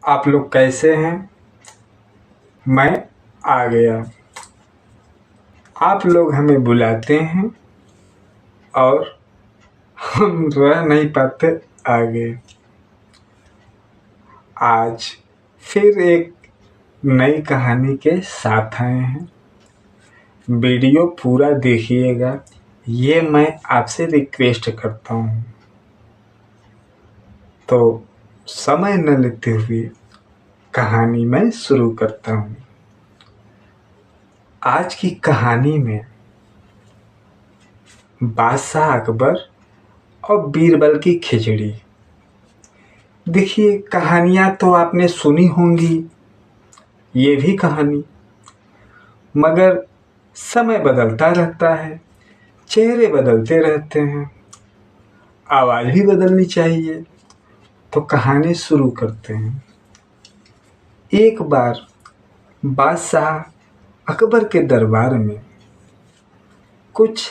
आप लोग कैसे हैं? मैं आ गया। आप लोग हमें बुलाते हैं और हम रह नहीं पाते आगे। आज फिर एक नई कहानी के साथ आए हैं। वीडियो पूरा देखिएगा, ये मैं आपसे रिक्वेस्ट करता हूँ। तो समय न लेते हुए कहानी मैं शुरू करता हूँ। आज की कहानी में बादशाह अकबर और बीरबल की खिचड़ी। देखिए, कहानियाँ तो आपने सुनी होंगी, ये भी कहानी, मगर समय बदलता रहता है, चेहरे बदलते रहते हैं, आवाज़ भी बदलनी चाहिए। तो कहानी शुरू करते हैं। एक बार बादशाह अकबर के दरबार में कुछ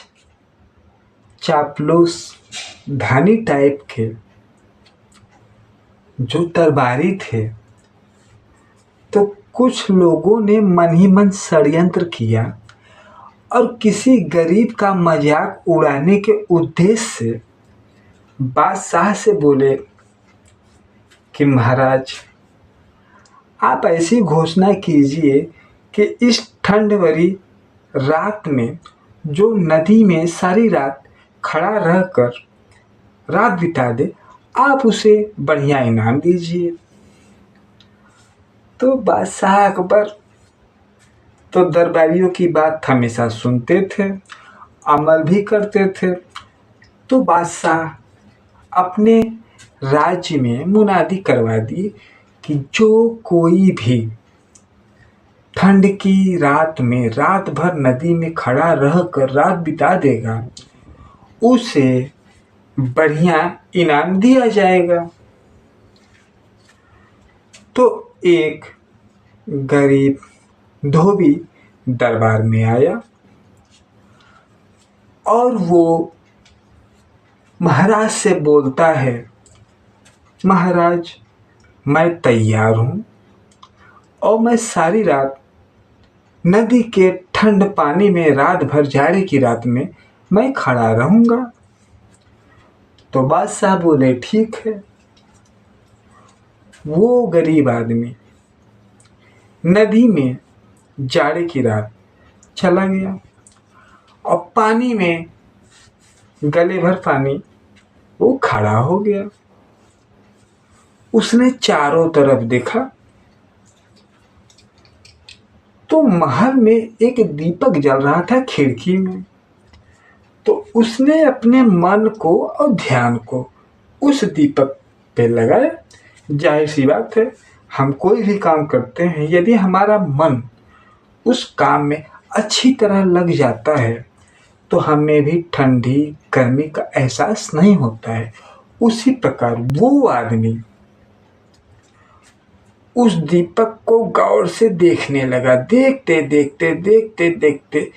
चापलूस धानी टाइप के जो दरबारी थे, तो कुछ लोगों ने मन ही मन षड्यंत्र किया और किसी गरीब का मजाक उड़ाने के उद्देश्य से बादशाह से बोले कि महाराज, आप ऐसी घोषणा कीजिए कि इस ठंड भरी रात में जो नदी में सारी रात खड़ा रहकर रात बिता दे, आप उसे बढ़िया इनाम दीजिए। तो बादशाह अकबर तो दरबारियों की बात हमेशा सुनते थे, अमल भी करते थे। तो बादशाह अपने राज्य में मुनादी करवा दी कि जो कोई भी ठंड की रात में रात भर नदी में खड़ा रहकर रात बिता देगा, उसे बढ़िया इनाम दिया जाएगा। तो एक गरीब धोबी दरबार में आया और वो महाराज से बोलता है, महाराज, मैं तैयार हूँ और मैं सारी रात नदी के ठंड पानी में रात भर जाड़े की रात में मैं खड़ा रहूँगा। तो बादशाह बोले, ठीक है। वो गरीब आदमी नदी में जाड़े की रात चला गया और पानी में गले भर पानी वो खड़ा हो गया। उसने चारों तरफ देखा तो महल में एक दीपक जल रहा था खिड़की में। तो उसने अपने मन को और ध्यान को उस दीपक पे लगाया। जाहिर सी बात है, हम कोई भी काम करते हैं, यदि हमारा मन उस काम में अच्छी तरह लग जाता है तो हमें भी ठंडी गर्मी का एहसास नहीं होता है। उसी प्रकार वो आदमी उस दीपक को गौर से देखने लगा। देखते देखते देखते देखते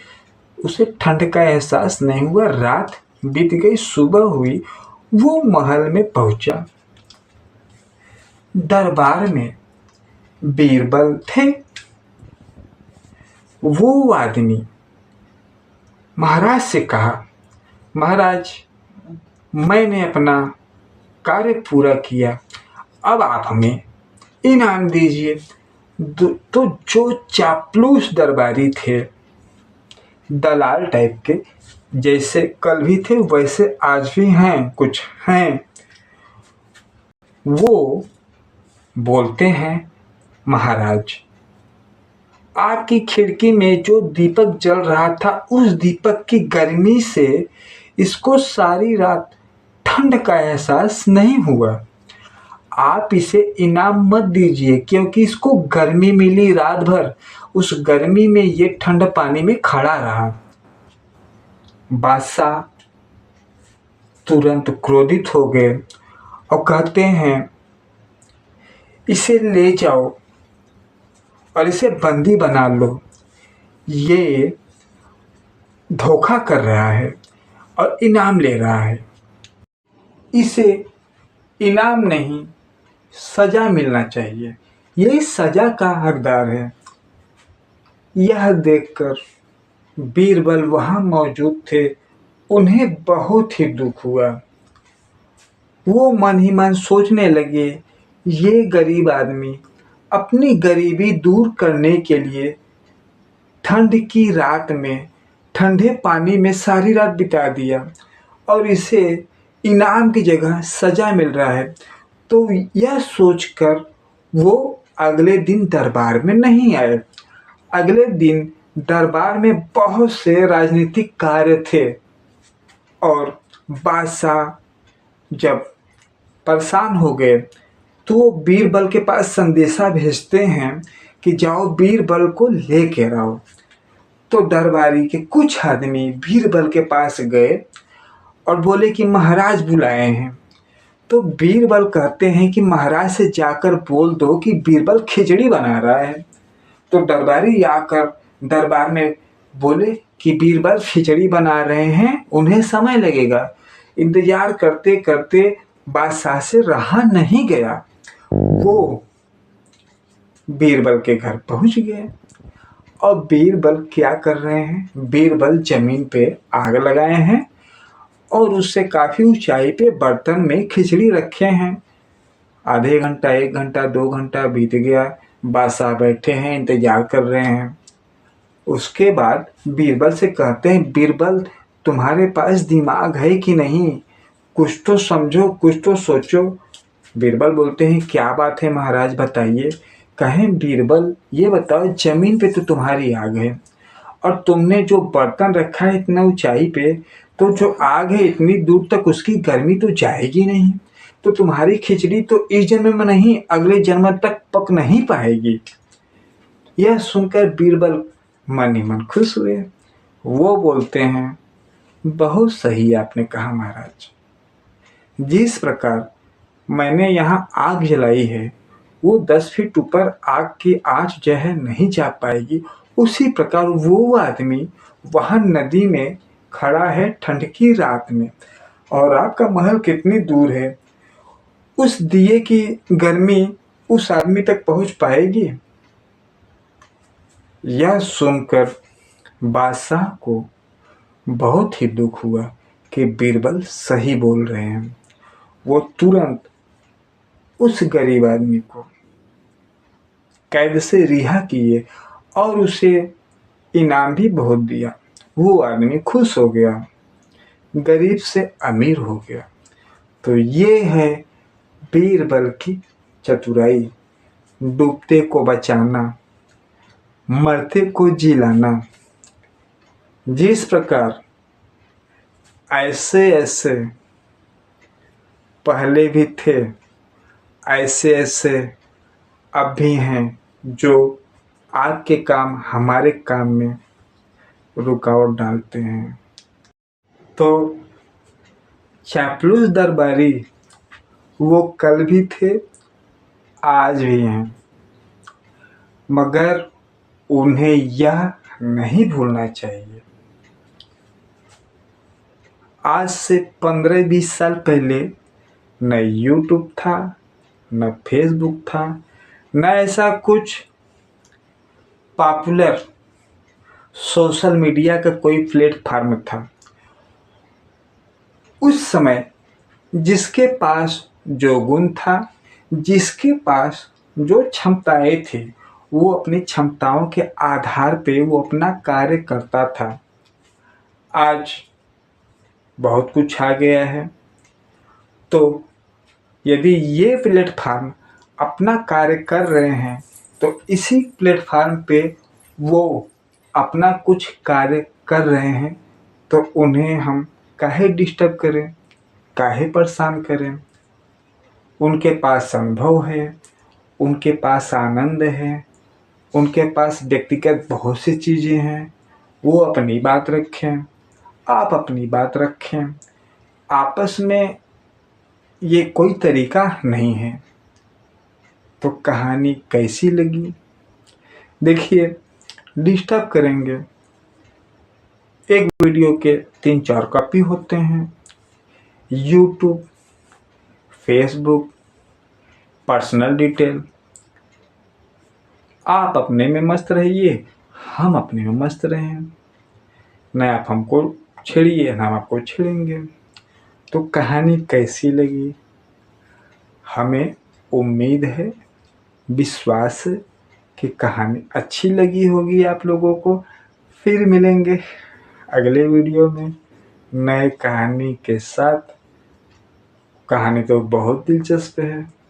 उसे ठंड का एहसास नहीं हुआ। रात बीत गई, सुबह हुई, वो महल में पहुंचा। दरबार में बीरबल थे। वो आदमी महाराज से कहा, महाराज, मैंने अपना कार्य पूरा किया, अब आप हमें इनाम दीजिए। तो जो चापलूस दरबारी थे, दलाल टाइप के, जैसे कल भी थे वैसे आज भी हैं, कुछ हैं, वो बोलते हैं, महाराज, आपकी खिड़की में जो दीपक जल रहा था, उस दीपक की गर्मी से इसको सारी रात ठंड का एहसास नहीं हुआ। आप इसे इनाम मत दीजिए, क्योंकि इसको गर्मी मिली रात भर, उस गर्मी में ये ठंड पानी में खड़ा रहा। बादशाह तुरंत क्रोधित हो गए और कहते हैं, इसे ले जाओ और इसे बंदी बना लो। ये धोखा कर रहा है और इनाम ले रहा है। इसे इनाम नहीं, सजा मिलना चाहिए, यही सजा का हकदार है। यह देखकर बीरबल वहां मौजूद थे, उन्हें बहुत ही दुख हुआ। वो मन ही मन सोचने लगे, ये गरीब आदमी अपनी गरीबी दूर करने के लिए ठंड की रात में ठंडे पानी में सारी रात बिता दिया और इसे इनाम की जगह सजा मिल रहा है। तो यह सोचकर वो अगले दिन दरबार में नहीं आए। अगले दिन दरबार में बहुत से राजनीतिक कार्य थे और बादशाह जब परेशान हो गए तो वो बीरबल के पास संदेशा भेजते हैं कि जाओ बीरबल को लेके आओ। तो दरबारी के कुछ आदमी बीरबल के पास गए और बोले कि महाराज बुलाए हैं। तो बीरबल कहते हैं कि महाराज से जाकर बोल दो कि बीरबल खिचड़ी बना रहा है। तो दरबारी आकर दरबार में बोले कि बीरबल खिचड़ी बना रहे हैं, उन्हें समय लगेगा। इंतजार करते करते बादशाह से रहा नहीं गया, वो बीरबल के घर पहुंच गए। और बीरबल क्या कर रहे हैं, बीरबल जमीन पे आग लगाए हैं और उससे काफ़ी ऊंचाई पे बर्तन में खिचड़ी रखे हैं। आधे घंटा, 1 घंटा, 2 घंटा बीत गया, बादशाह बैठे हैं, इंतजार कर रहे हैं। उसके बाद बीरबल से कहते हैं, बीरबल तुम्हारे पास दिमाग है कि नहीं, कुछ तो समझो, कुछ तो सोचो। बीरबल बोलते हैं, क्या बात है महाराज बताइए। कहें बीरबल ये बताओ, जमीन पे तो तुम्हारी आग है और तुमने जो बर्तन रखा है इतना ऊंचाई पे, तो जो आग है इतनी दूर तक उसकी गर्मी तो जाएगी नहीं, तो तुम्हारी खिचड़ी तो इस जन्म में नहीं अगले जन्म तक पक नहीं पाएगी। यह सुनकर बीरबल मन ही मन खुश हुए। वो बोलते हैं, बहुत सही आपने कहा महाराज, जिस प्रकार मैंने यहाँ आग जलाई है वो 10 फीट ऊपर आग की आंच जो है नहीं जा पाएगी, उसी प्रकार वो आदमी वहाँ नदी में खड़ा है ठंड की रात में और आग का महल कितनी दूर है, उस दिए की गर्मी उस आदमी तक पहुँच पाएगी। यह सुनकर बादशाह को बहुत ही दुख हुआ कि बीरबल सही बोल रहे हैं। वो तुरंत उस गरीब आदमी को कैद से रिहा किए और उसे इनाम भी बहुत दिया। वो आदमी खुश हो गया, गरीब से अमीर हो गया। तो ये है बीरबल की चतुराई, डूबते को बचाना, मरते को जिलाना। जिस प्रकार ऐसे ऐसे पहले भी थे, ऐसे ऐसे अब भी हैं जो आग के काम हमारे काम में रुकावट डालते हैं। तो चापलूस दरबारी वो कल भी थे, आज भी हैं, मगर उन्हें यह नहीं भूलना चाहिए। आज से 15-20 साल पहले न यूट्यूब था, न फेसबुक था, न ऐसा कुछ पॉपुलर सोशल मीडिया का कोई प्लेटफॉर्म था। उस समय जिसके पास जो गुण था, जिसके पास जो क्षमताएं थी, वो अपनी क्षमताओं के आधार पे वो अपना कार्य करता था। आज बहुत कुछ आ गया है, तो यदि ये प्लेटफॉर्म अपना कार्य कर रहे हैं तो इसी प्लेटफॉर्म पे वो अपना कुछ कार्य कर रहे हैं, तो उन्हें हम काहे डिस्टर्ब करें, काहे परेशान करें। उनके पास अनुभव है, उनके पास आनंद है, उनके पास व्यक्तिगत बहुत सी चीज़ें हैं। वो अपनी बात रखें, आप अपनी बात रखें। आपस में ये कोई तरीका नहीं है। तो कहानी कैसी लगी? देखिए, डिस्टर्ब करेंगे, एक वीडियो के 3-4 कॉपी होते हैं। YouTube, Facebook, personal detail. आप अपने में मस्त रहिए, हम अपने में मस्त रहें, न आप हमको छेड़िए न हम आपको छेड़ेंगे। तो कहानी कैसी लगी? हमें उम्मीद है, विश्वास है कि कहानी अच्छी लगी होगी आप लोगों को। फिर मिलेंगे अगले वीडियो में नए कहानी के साथ। कहानी तो बहुत दिलचस्प है।